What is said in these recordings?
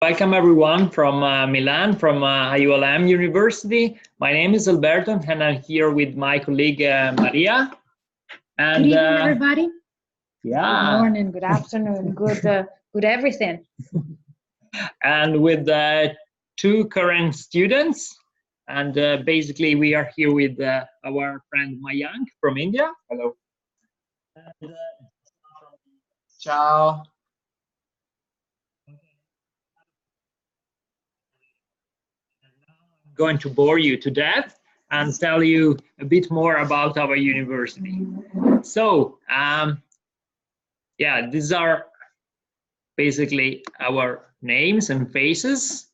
Welcome everyone from Milan, from IULM University. My name is Alberto and I'm here with my colleague Maria. And, good evening, everybody. Yeah. Good morning, good afternoon, good everything. And with two current students. And basically we are here with our friend Mayank from India. Hello. And, ciao. Going to bore you to death and tell you a bit more about our university. So, yeah, these are basically our names and faces,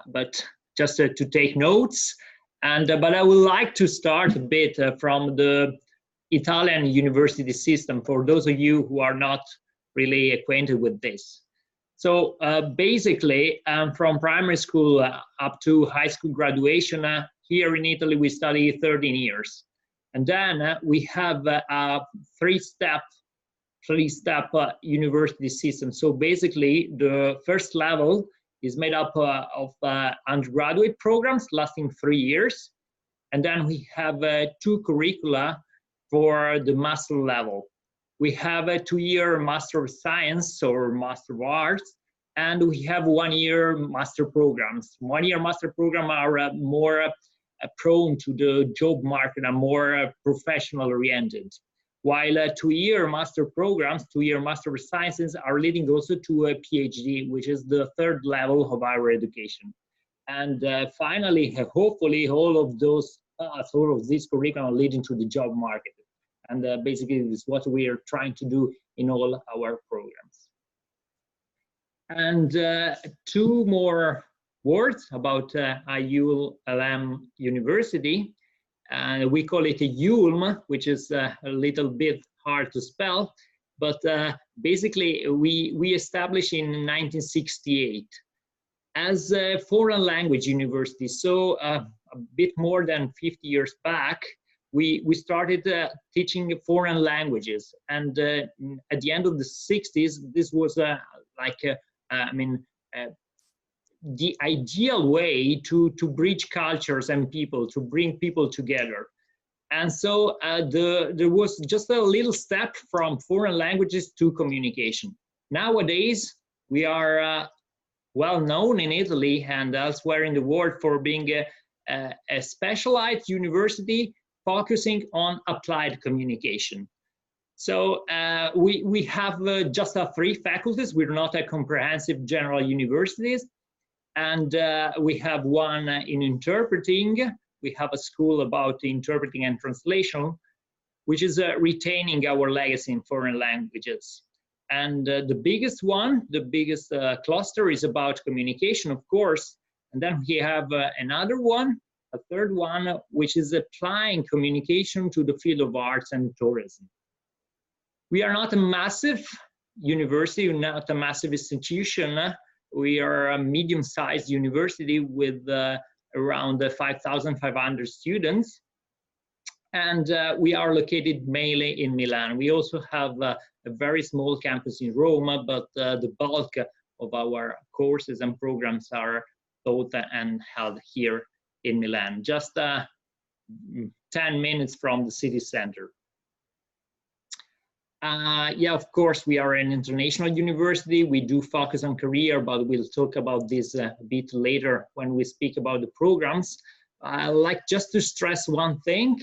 but just to take notes. And but I would like to start a bit from the Italian university system for those of you who are not really acquainted with this. So basically, from primary school up to high school graduation, here in Italy, we study 13 years. And then we have a three-step university system. So basically, the first level is made up of undergraduate programs lasting 3 years. And then we have two curricula for the master level. We have a 2-year Master of Science or Master of Arts, and we have 1-year master programs. 1-year master programs are more prone to the job market and more professional oriented. While 2-year master programs, 2-year Master of Sciences are leading also to a PhD, which is the third level of higher education. And finally, hopefully all of these curricula leading to the job market. And basically, this is what we are trying to do in all our programs. And two more words about IULM University. We call it a IULM, which is a little bit hard to spell, but basically we established in 1968 as a foreign language university. So a bit more than 50 years back, we started teaching foreign languages. And at the end of the 60s, this was the ideal way to bridge cultures and people, to bring people together. And so there was just a little step from foreign languages to communication. Nowadays, we are well known in Italy and elsewhere in the world for being a specialized university focusing on applied communication. So we have just 3 faculties. We're not a comprehensive general university. And we have one in interpreting. We have a school about interpreting and translation, which is retaining our legacy in foreign languages. And the biggest one, the biggest cluster is about communication, of course. And then we have another one, a third one, which is applying communication to the field of arts and tourism. We are not a massive university, not a massive institution. We are a medium-sized university with around 5,500 students. And we are located mainly in Milan. We also have a very small campus in Rome, but the bulk of our courses and programs are taught and held here in Milan, just 10 minutes from the city center. Yeah, of course, we are an international university. We do focus on career, but we'll talk about this a bit later when we speak about the programs. I like just to stress one thing.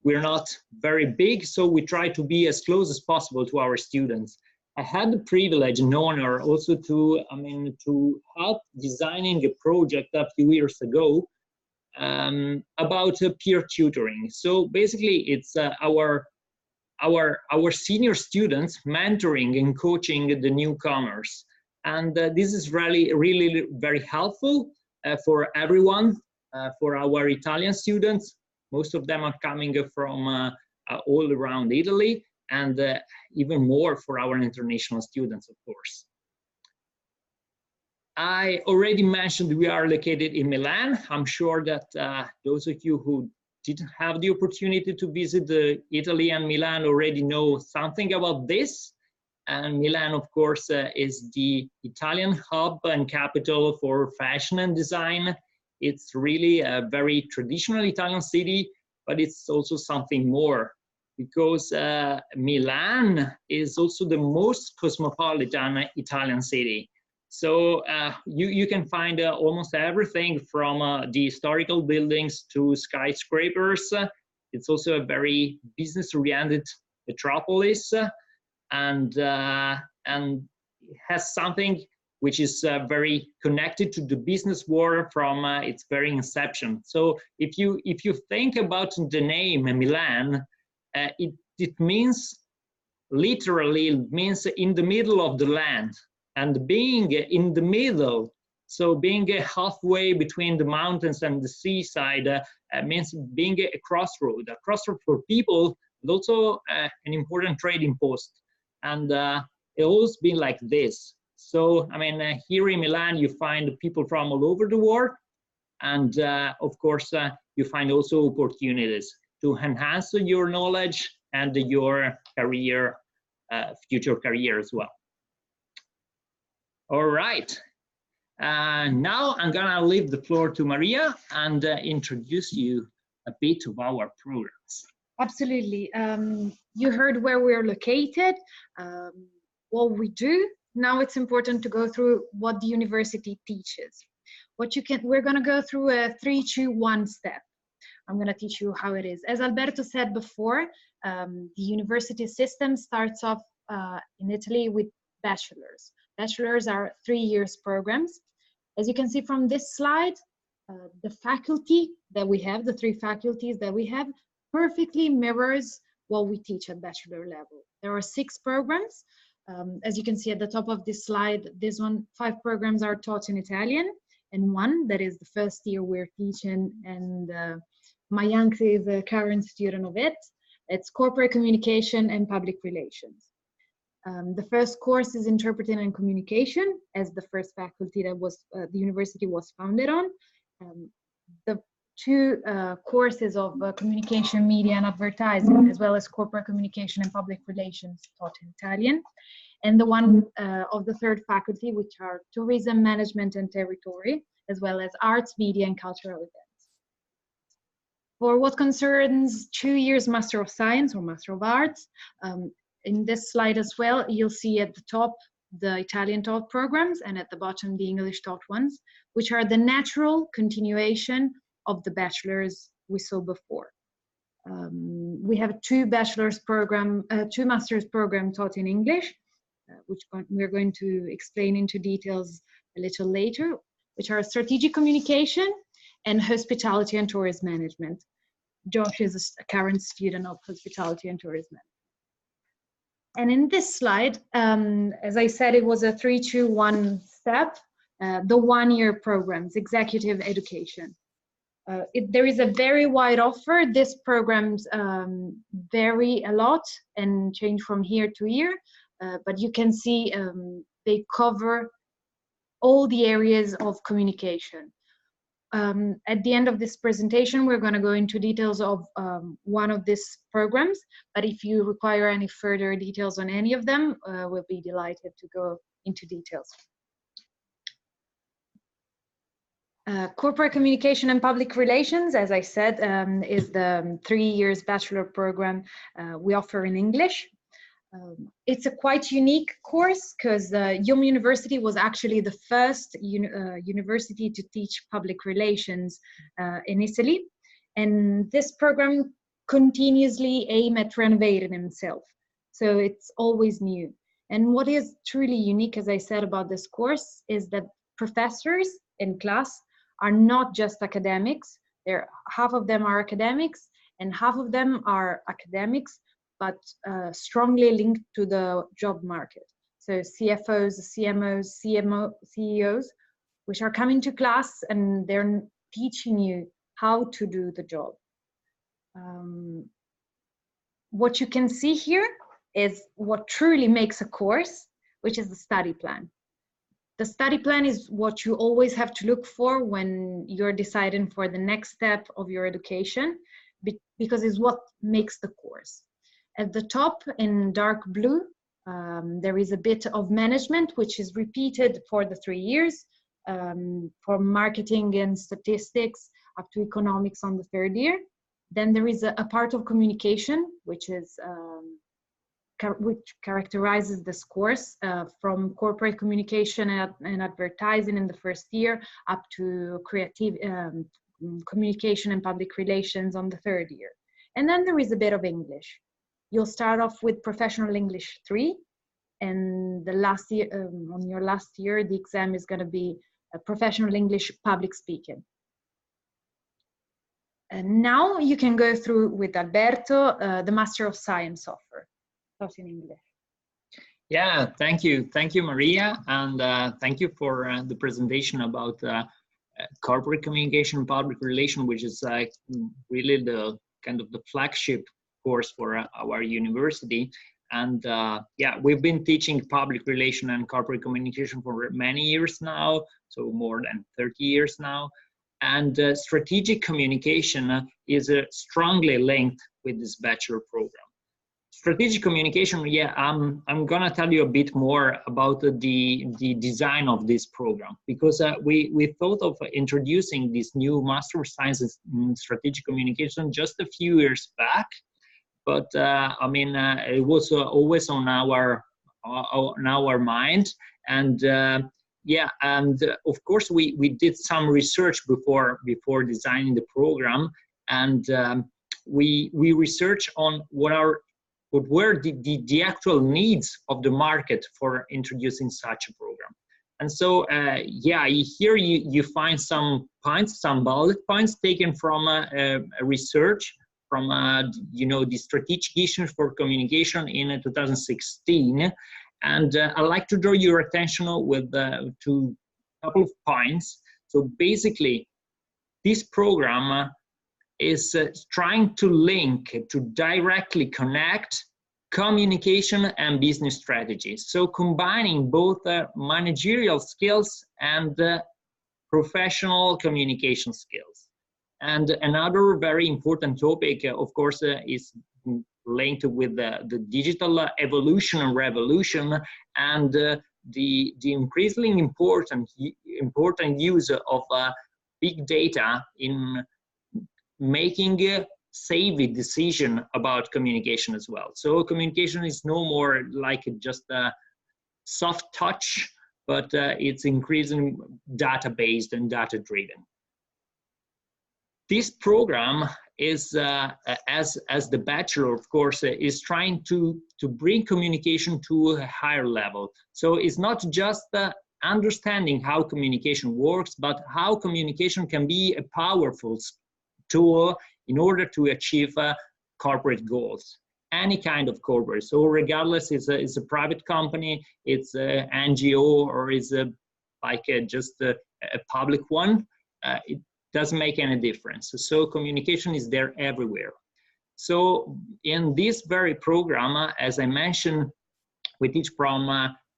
We're not very big, so we try to be as close as possible to our students. I had the privilege and honor also to help designing a project a few years ago about peer tutoring. So basically, it's our senior students mentoring and coaching the newcomers. And this is really very helpful for everyone, for our Italian students. Most of them are coming from all around Italy, and even more for our international students, of course. I already mentioned we are located in Milan. I'm sure that those of you who didn't have the opportunity to visit Italy and Milan already know something about this. And Milan, of course, is the Italian hub and capital for fashion and design. It's really a very traditional Italian city, but it's also something more, because Milan is also the most cosmopolitan Italian city. So you can find almost everything from the historical buildings to skyscrapers. It's also a very business-oriented metropolis, and has something which is very connected to the business world from its very inception. So if you think about the name Milan, it means, literally, it means in the middle of the land. And being in the middle, so being halfway between the mountains and the seaside, means being a crossroad for people, but also an important trading post. And it's always been like this. So, I mean, here in Milan, you find people from all over the world. And of course, you find also opportunities to enhance your knowledge and your career, future career as well. All right. Now I'm gonna leave the floor to Maria and introduce you a bit of our programs. Absolutely. You heard where we're located, what we do. Now it's important to go through what the university teaches. We're gonna go through a 3-2-1 step. I'm gonna teach you how it is. As Alberto said before, the university system starts off in Italy with bachelors. Bachelors are 3 years programs. As you can see from this slide, the faculty that we have, the 3 faculties that we have, perfectly mirrors what we teach at bachelor level. There are 6 programs. As you can see at the top of this slide, 5 programs are taught in Italian, and 1 that is the first year we're teaching, and my youngster is a current student of it. It's corporate communication and public relations. The first course is interpreting and communication, as the first faculty that was the university was founded on. The 2 courses of communication, media, and advertising, as well as corporate communication and public relations, taught in Italian, and the one of the 3rd faculty, which are tourism, management, and territory, as well as arts, media, and cultural events. For what concerns 2 years Master of Science or Master of Arts, in this slide as well, you'll see at the top the Italian taught programs, and at the bottom the English taught ones, which are the natural continuation of the bachelors we saw before. We have 2 bachelor's program, 2 master's program taught in English, which we're going to explain into details a little later, which are strategic communication and hospitality and tourism management. Josh is a current student of hospitality and tourism management. And in this slide, as I said, it was a 3-2-1 step, the 1-year programs, executive education. There is a very wide offer. These programs vary a lot and change from year to year, but you can see they cover all the areas of communication. At the end of this presentation, we're going to go into details of one of these programs, but if you require any further details on any of them, we'll be delighted to go into details. Corporate communication and public relations, as I said, is the 3 years bachelor program we offer in English. It's a quite unique course because IULM University was actually the first university to teach public relations in Italy. And this program continuously aims at renovating itself. So it's always new. And what is truly unique, as I said, about this course is that professors in class are not just academics. Half of them are academics and half of them are academics, but strongly linked to the job market. So CFOs, CMOs, CEOs, which are coming to class and they're teaching you how to do the job. What you can see here is what truly makes a course, which is the study plan. The study plan is what you always have to look for when you're deciding for the next step of your education, because it's what makes the course. At the top in dark blue, There is a bit of management, which is repeated for the 3 years, from marketing and statistics up to economics on the 3rd year. Then there is a part of communication, which is which characterizes this course, from corporate communication and advertising in the 1st year up to creative communication and public relations on the 3rd year. And then there is a bit of English. You'll start off with Professional English 3, and the last year, on your last year, the exam is going to be Professional English Public Speaking. And now you can go through with Alberto the Master of Science offer, taught in English. Yeah, thank you, Maria, and thank you for the presentation about corporate communication, public relation, which is really the kind of the flagship course for our university. And yeah, we've been teaching public relation and corporate communication for many years now, so more than 30 years now. And strategic communication is strongly linked with this bachelor program. Strategic communication, yeah, I'm gonna tell you a bit more about the design of this program, because we thought of introducing this new Master of Science in Strategic Communication just a few years back, but I mean, it was always on our mind, and yeah, and of course we did some research before designing the program, and we researched on what were the actual needs of the market for introducing such a program. And so, yeah, here you find some points, some bullet points taken from a research from, you know, the strategic issues for communication in 2016. And I'd like to draw your attention with to a couple of points. So basically, this program is trying to link, to directly connect communication and business strategies. So combining both managerial skills and professional communication skills. And another very important topic, of course, is linked with the digital evolution and revolution, and the increasingly important use of big data in making savvy decision about communication as well. So communication is no more like just a soft touch, but it's increasingly data-based and data-driven. This program is, as the bachelor, of course, is trying to bring communication to a higher level. So it's not just understanding how communication works, but how communication can be a powerful tool in order to achieve corporate goals, any kind of corporate. So regardless, it's a private company, it's an NGO, or it's just a public one, it doesn't make any difference. So communication is there everywhere. So in this very program, as I mentioned, we teach from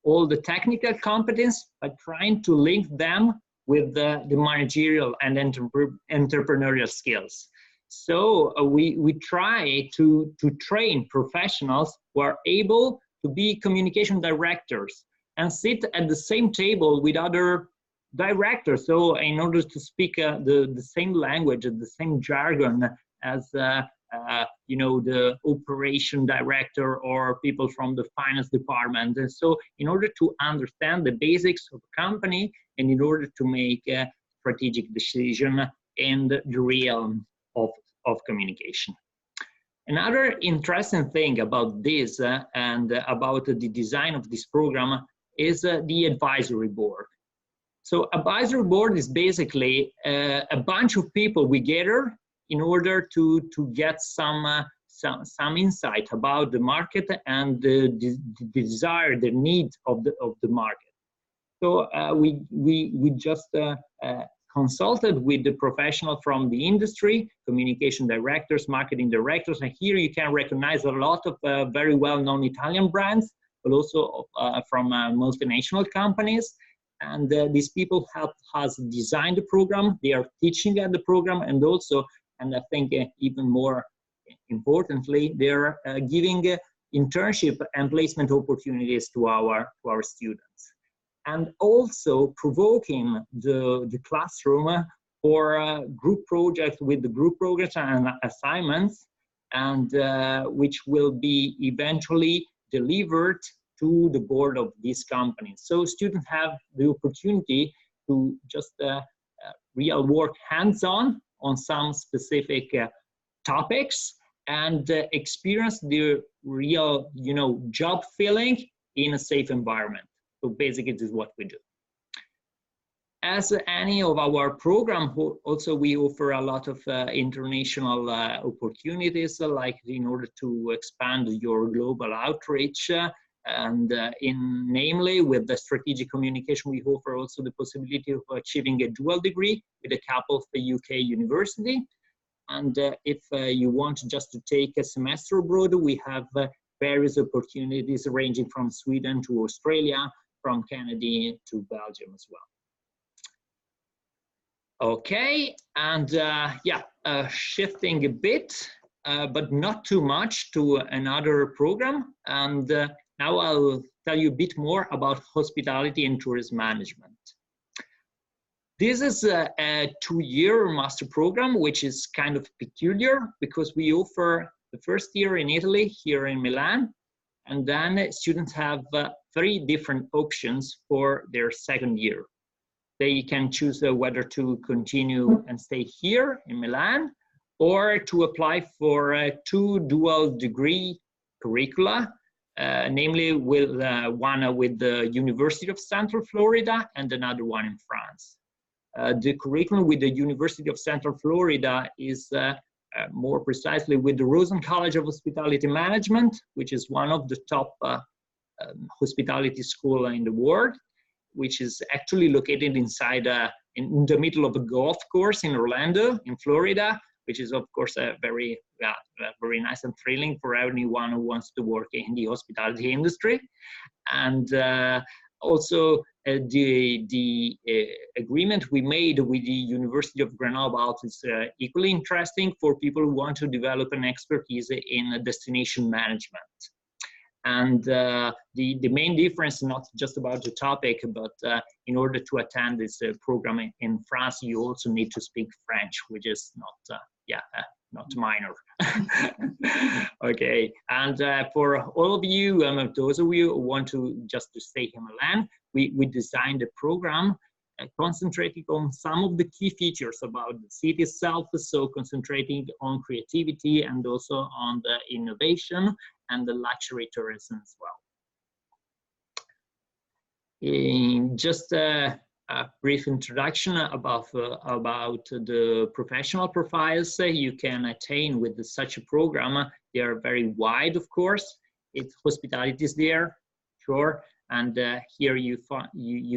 all the technical competence, but trying to link them with the managerial and entrepreneurial skills. So we try to train professionals who are able to be communication directors and sit at the same table with other directors. So in order to speak the same language, the same jargon as you know, the operation director or people from the finance department. And so in order to understand the basics of a company and in order to make a strategic decision in the realm of communication. Another interesting thing about this and about the design of this program is the advisory board. So advisory board is basically a bunch of people we gather in order to get some insight about the market and the desire, the need of the market. So we just consulted with the professional from the industry, communication directors, marketing directors, and here you can recognize a lot of very well-known Italian brands, but also from multinational companies. And these people helped us design the program. They are teaching at the program, and also, and I think even more importantly, they're giving internship and placement opportunities to our students. And also provoking the classroom for group projects with the group projects and assignments, and which will be eventually delivered to the board of these companies. So students have the opportunity to just real work hands-on on some specific topics and experience the real, job feeling in a safe environment. So basically, this is what we do. As any of our program, also we offer a lot of international opportunities, like in order to expand your global outreach. And namely, with the strategic communication, we offer also the possibility of achieving a dual degree with a couple of the UK university. And if you want just to take a semester abroad, we have various opportunities ranging from Sweden to Australia, from Canada to Belgium as well. Okay, and shifting a bit, but not too much, to another program. And now I'll tell you a bit more about hospitality and tourism management. This is a 2-year master program, which is kind of peculiar because we offer the first year in Italy, here in Milan, and then students have 3 different options for their second year. They can choose whether to continue and stay here in Milan, or to apply for 2 dual degree curricula, namely with one with the University of Central Florida and another one in France. The curriculum with the University of Central Florida is more precisely with the Rosen College of Hospitality Management, which is one of the top hospitality schools in the world, which is actually located inside, in the middle of a golf course in Orlando, in Florida, which is of course very nice and thrilling for anyone who wants to work in the hospitality industry. And also the agreement we made with the University of Grenoble is equally interesting for people who want to develop an expertise in destination management. And the main difference, not just about the topic, but in order to attend this program in France, you also need to speak French, which is not minor. Okay, and for all of you, those of you who want to just to stay in Milan, we designed a program concentrating on some of the key features about the city itself, so concentrating on creativity and also on the innovation and the luxury tourism as well. In just a brief introduction about the professional profiles you can attain with such a program. They are very wide, of course. It's hospitality is there, sure, and here you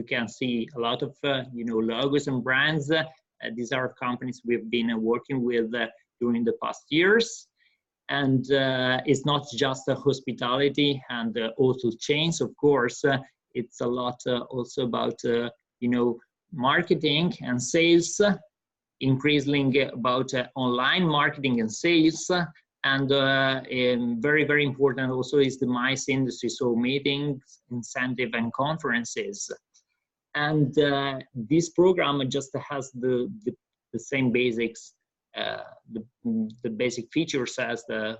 can see a lot of logos and brands. These are companies we've been working with during the past years. And it's not just hospitality and hotel chains, of course. It's a lot also about marketing and sales, increasingly about online marketing and sales, and very, very important also is the MICE industry, so meetings, incentive, and conferences. And this program just has the same basics. The basic features as the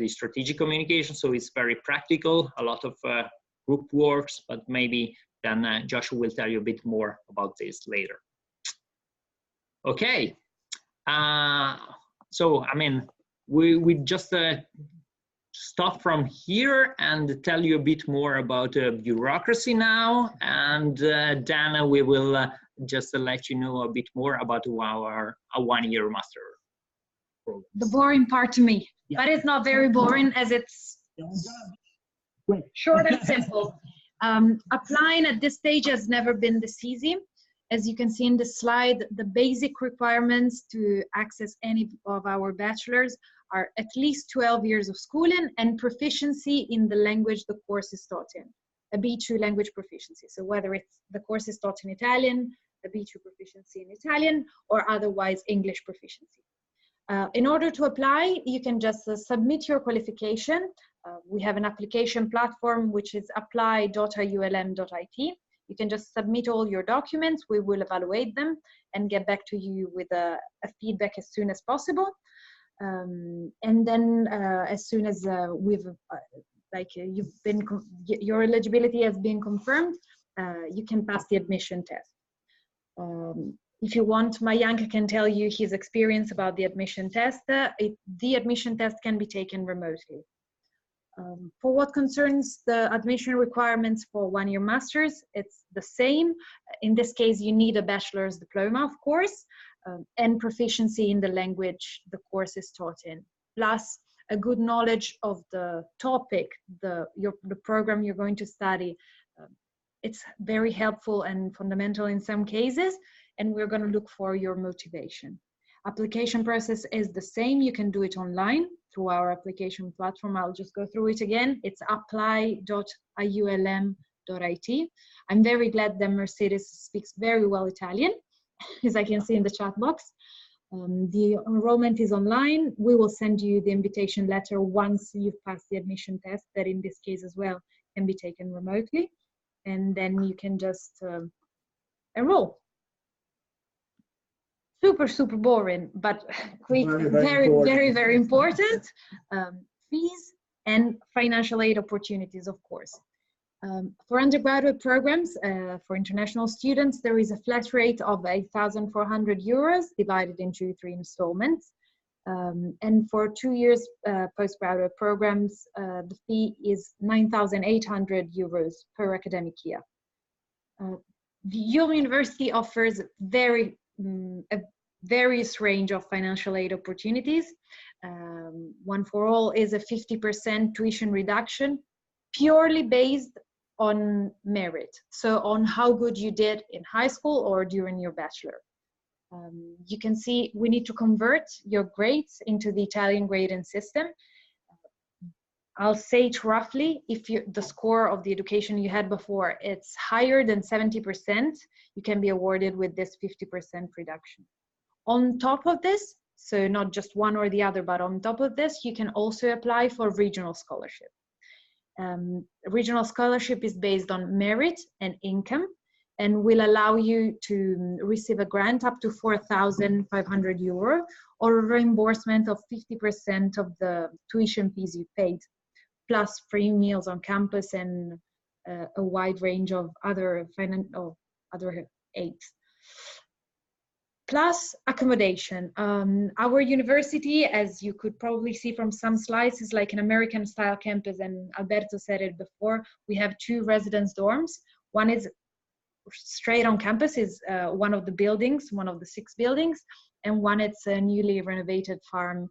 strategic communication, so it's very practical, a lot of group works, but maybe then Joshua will tell you a bit more about this later. Okay, so I mean we just stop from here and tell you a bit more about bureaucracy now, and then we will just let you know a bit more about our 1-year master program. The boring part to me, yeah. But it's not very boring as it's short and simple. Applying at this stage has never been this easy. As you can see in the slide, the basic requirements to access any of our bachelors are at least 12 years of schooling and proficiency in the language the course is taught in, a B2 language proficiency. So whether it's the course is taught in Italian, a B2 proficiency in Italian, or otherwise English proficiency. In order to apply, you can just submit your qualification We have an application platform, which is apply.iulm.it. You can just submit all your documents. We will evaluate them and get back to you with a feedback as soon as possible. And then as soon as your eligibility has been confirmed, you can pass the admission test. If you want, Mayank can tell you his experience about the admission test. The admission test can be taken remotely. For what concerns the admission requirements for one-year masters, it's the same. In this case, you need a bachelor's diploma, of course, and proficiency in the language the course is taught in, plus a good knowledge of the topic, the program you're going to study. It's very helpful and fundamental in some cases, and we're going to look for your motivation. Application process is the same. You can do it online through our application platform. I'll just go through it again. It's apply.iulm.it. I'm very glad that Mercedes speaks very well Italian, as I can see in the chat box. The enrollment is online. We will send you the invitation letter once you've passed the admission test, that in this case as well can be taken remotely. And then you can just enroll. Super boring, but quick, very important. Fees and financial aid opportunities, of course. For undergraduate programs, for international students, there is a flat rate of 8,400 euros divided into 3 installments. And for 2 years postgraduate programs, the fee is 9,800 euros per academic year. The IULM University offers a various range of financial aid opportunities. One for all is a 50% tuition reduction, purely based on merit, so on how good you did in high school or during your bachelor. You can see we need to convert your grades into the Italian grading system. I'll say it roughly, if the score of the education you had before, it's higher than 70%, you can be awarded with this 50% reduction. On top of this, so not just one or the other, but on top of this, you can also apply for regional scholarship. Regional scholarship is based on merit and income, and will allow you to receive a grant up to 4,500 euro or a reimbursement of 50% of the tuition fees you paid, plus free meals on campus and a wide range of other aids. Plus accommodation. Our university, as you could probably see from some slides, is like an American style campus, and Alberto said it before. We have 2 residence dorms. One is straight on campus, is one of the buildings, one of the 6 buildings, and one it's a newly renovated farm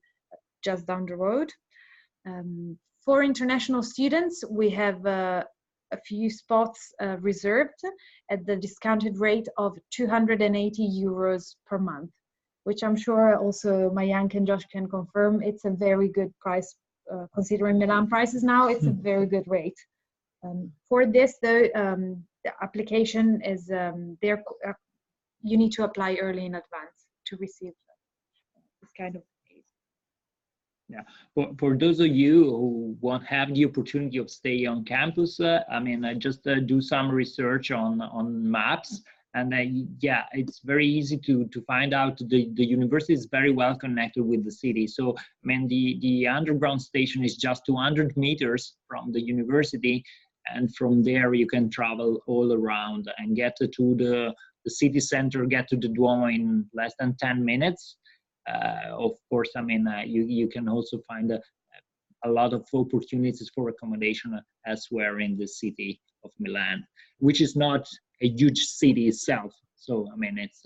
just down the road. For international students, we have a few spots reserved at the discounted rate of 280 euros per month, which I'm sure also Mayank and Josh can confirm. It's a very good price, considering Milan prices now, it's a very good rate. For this, though, the application is you need to apply early in advance to receive this kind of aid. Yeah, for those of you who won't have the opportunity of staying on campus, I mean, I just do some research on maps, and yeah, it's very easy to find out the university is very well connected with the city. So, I mean, the underground station is just 200 meters from the university, and from there you can travel all around and get to the city center, get to the Duomo in less than 10 minutes. Of course, I mean, you can also find a lot of opportunities for accommodation elsewhere in the city of Milan, which is not a huge city itself. So, I mean, it's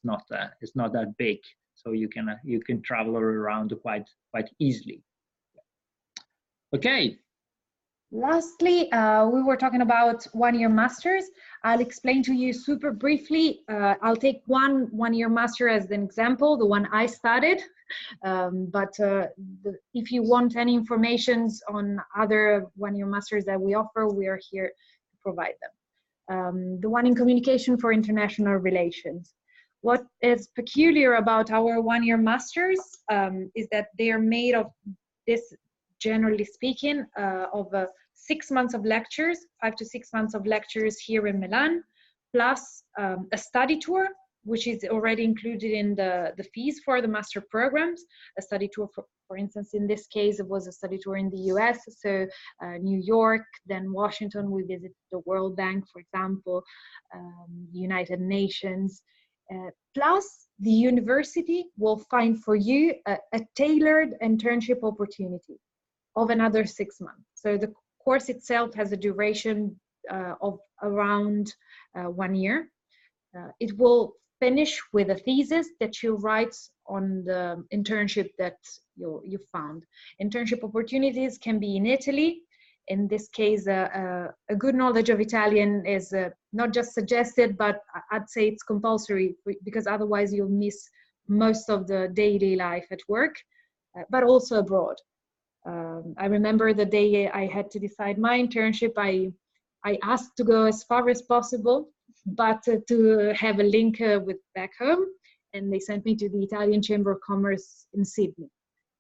not that big. So you can travel around quite easily. Okay. Lastly, we were talking about one-year masters. I'll explain to you super briefly. I'll take one-year master as an example, the one I studied. If you want any information on other one-year masters that we offer, we are here to provide them. The one in communication for international relations. What is peculiar about our one-year masters is that they are made of generally speaking, of 6 months of lectures, 5 to 6 months of lectures here in Milan, plus a study tour, which is already included in the fees for the master programs. A study tour, for instance, in this case, it was a study tour in the US, so New York, then Washington. We visited the World Bank, for example, the United Nations. Plus, the university will find for you a tailored internship opportunity of another 6 months. So the course itself has a duration of around 1 year. It will finish with a thesis that you write on the internship that you found. Internship opportunities can be in Italy. In this case, a good knowledge of Italian is not just suggested, but I'd say it's compulsory, because otherwise you'll miss most of the daily life at work, but also abroad. I remember the day I had to decide my internship, I asked to go as far as possible, but to have a link with back home, and they sent me to the Italian Chamber of Commerce in Sydney,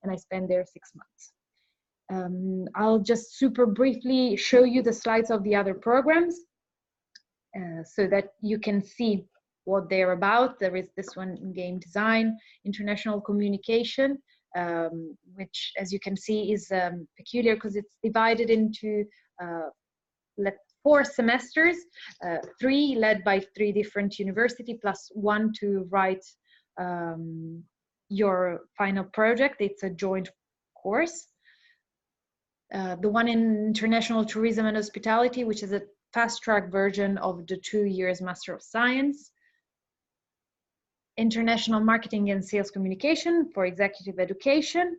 and I spent there 6 months. I'll just super briefly show you the slides of the other programs so that you can see what they're about. There is this one in game design, international communication, which, as you can see, is peculiar because it's divided into 4 semesters, 3 led by 3 different universities, plus 1 to write your final project. It's a joint course. The one in international tourism and hospitality, which is a fast-track version of the 2 years Master of Science. International marketing and sales communication for executive education.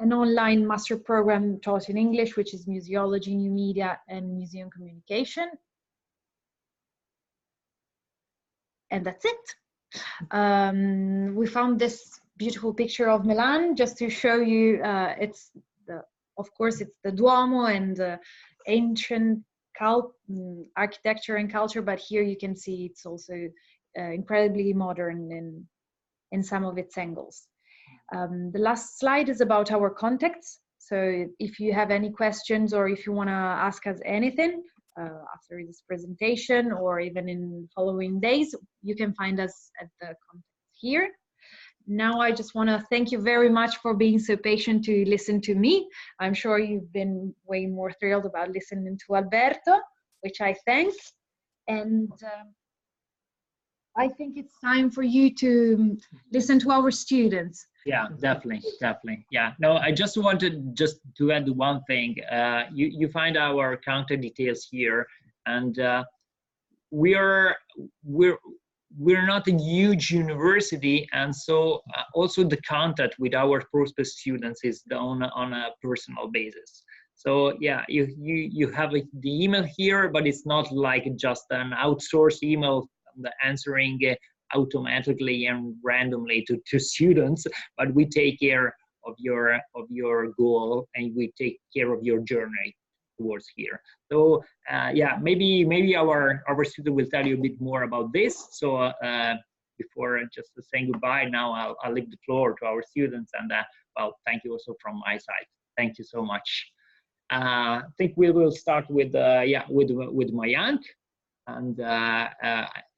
An online master program taught in English, which is museology, new media, and museum communication. And that's it. We found this beautiful picture of Milan just to show you. Of course, it's the Duomo and ancient architecture and culture, but here you can see it's also incredibly modern in some of its angles. The last slide is about our contacts. So if you have any questions or if you want to ask us anything after this presentation or even in following days, you can find us at the contacts here. Now I just want to thank you very much for being so patient to listen to me. I'm sure you've been way more thrilled about listening to Alberto, which I thank. And I think it's time for you to listen to our students. Yeah, definitely. Yeah, no, I just wanted to add one thing. You find our contact details here, and we're not a huge university, and so also the contact with our prospect students is done on a personal basis. So yeah, you have the email here, but it's not like just an outsourced email answering automatically and randomly to students, but we take care of your goal and we take care of your journey towards here. So yeah, maybe our student will tell you a bit more about this. So before just saying goodbye, now I'll leave the floor to our students, and well, thank you also from my side. Thank you so much. I think we will start with Mayank, and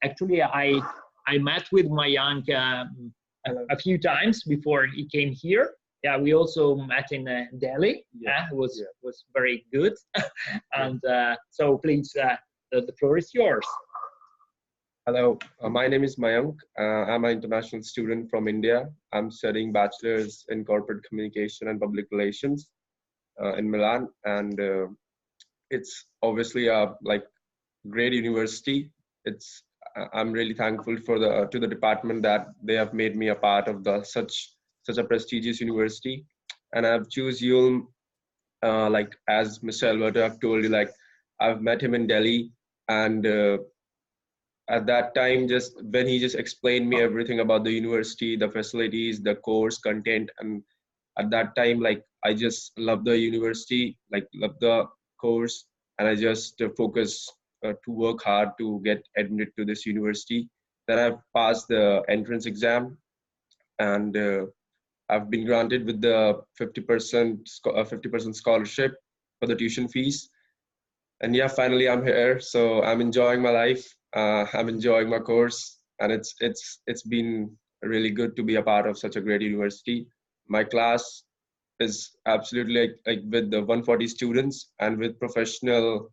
actually I met with Mayank a few times before he came here. Yeah, we also met in Delhi. Yeah, it was very good. And so please, the floor is yours. Hello, my name is Mayank. I'm an international student from India. I'm studying bachelor's in corporate communication and public relations in Milan, and it's obviously a great university. I'm really thankful for to the department that they have made me a part of such a prestigious university, and I've choose IULM as Mr. Alberto have told you, I've met him in Delhi, and at that time, just when he just explained me everything about the university, the facilities, the course content, and at that time, I just love the university, love the course, and I just focus to work hard to get admitted to this university. Then I've passed the entrance exam, and I've been granted with the 50% scholarship for the tuition fees. And yeah, finally I'm here. So I'm enjoying my life. I'm enjoying my course, and it's been really good to be a part of such a great university. My class is absolutely like with the 140 students and with professional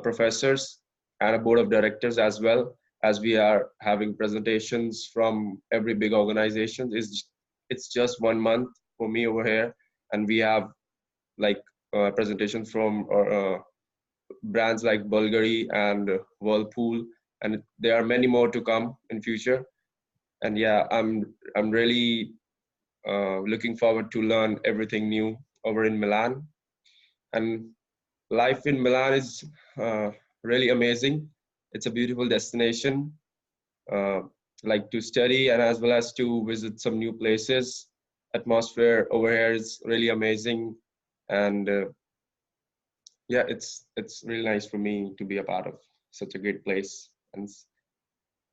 professors and a board of directors, as well as we are having presentations from every big organization. It's just 1 month for me over here, and we have like presentations from brands like Bulgari and Whirlpool, and there are many more to come in future. And yeah, I'm really looking forward to learn everything new over in Milan. And life in Milan is really amazing. It's a beautiful destination, uh, like to study and as well as to visit some new places. Atmosphere over here is really amazing, and yeah, it's really nice for me to be a part of such a great place. And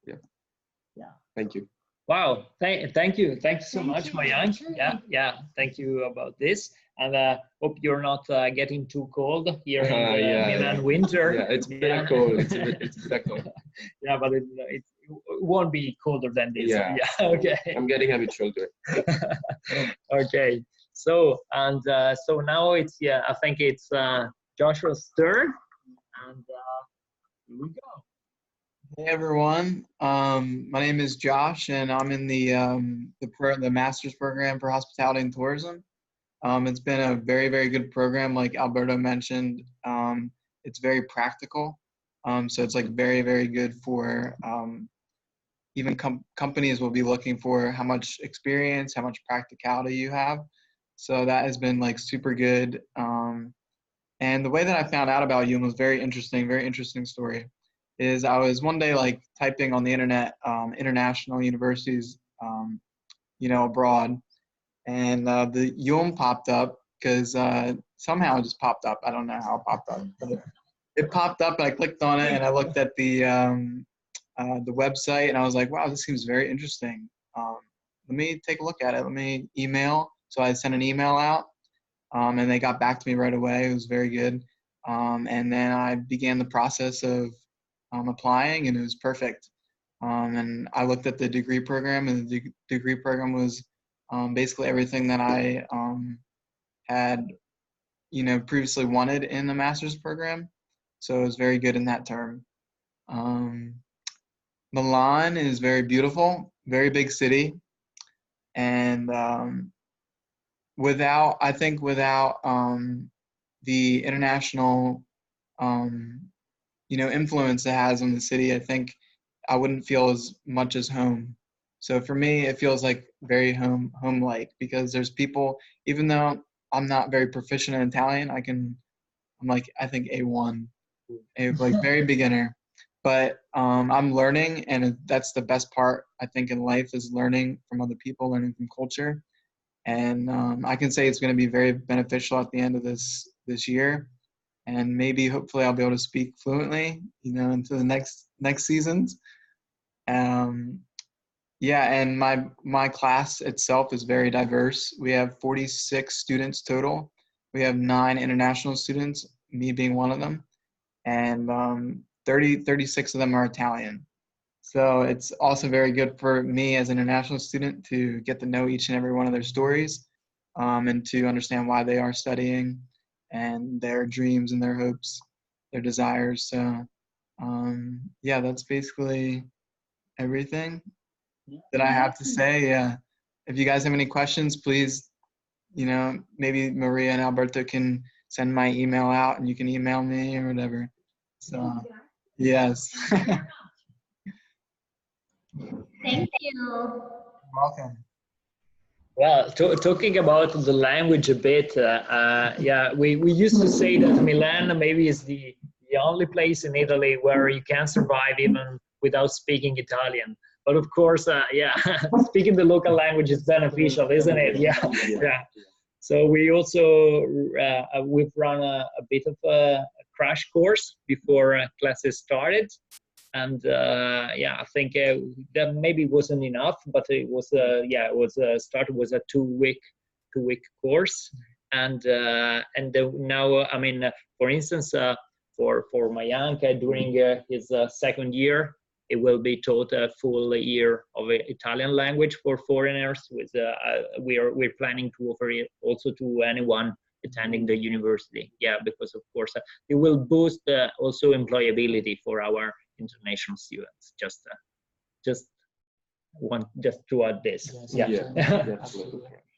yeah, Yeah. thank you. Wow, thank you so much, Mayank. Yeah, thank you about this, and hope you're not getting too cold here in the Milan winter. Yeah, it's very cold. It's very cold. Yeah, but it won't be colder than this. Yeah. Okay. I'm getting habitual to it. Okay. So so now it's I think it's Joshua's turn, and here we go. Hey everyone, my name is Josh, and I'm in the master's program for hospitality and tourism. It's been a very good program, like Alberto mentioned. It's very practical, so it's like very good for even companies will be looking for how much experience, how much practicality you have. So that has been like super good. And the way that I found out about IULM was very interesting story. Is I was one day like typing on the internet, international universities, abroad, and the IULM popped up because somehow it just popped up. I don't know how it popped up, but it popped up, and I clicked on it, and I looked at the website, and I was like, wow, this seems very interesting. Let me take a look at it. Let me email. So I sent an email out, and they got back to me right away. It was very good. And then I began the process of applying, and it was perfect. And I looked at the degree program, and the degree program was basically everything that I had, previously wanted in the master's program. So it was very good in that term. Milan is very beautiful, very big city, and without the international influence it has on the city, I think I wouldn't feel as much as home. So for me, it feels like very home-like, because there's people, even though I'm not very proficient in Italian, I'm like, I think A1, like very beginner, but I'm learning, and that's the best part, I think, in life, is learning from other people, learning from culture. And I can say it's going to be very beneficial at the end of this year. And maybe hopefully I'll be able to speak fluently, into the next seasons. Yeah, and my class itself is very diverse. We have 46 students total. We have 9 international students, me being one of them, and 36 of them are Italian. So it's also very good for me as an international student to get to know each and every one of their stories, and to understand why they are studying, and their dreams and their hopes, their desires. So yeah, that's basically everything that I have to say. Yeah. If you guys have any questions, please, maybe Maria and Alberto can send my email out, and you can email me or whatever. So yes. Thank you. Welcome. Well, talking about the language a bit, yeah, we used to say that Milan maybe is the only place in Italy where you can survive even without speaking Italian. But of course, yeah, speaking the local language is beneficial, isn't it? Yeah, yeah. So we also, we've run a bit of a crash course before classes started. And yeah, I think that maybe wasn't enough, but it was yeah, it was started was a two-week course, and now I mean, for instance, for my young during his second year, it will be taught a full year of Italian language for foreigners. With we're planning to offer it also to anyone attending the university. Yeah, because of course it will boost also employability for our international students. Just to add this. Yeah, Yeah. that's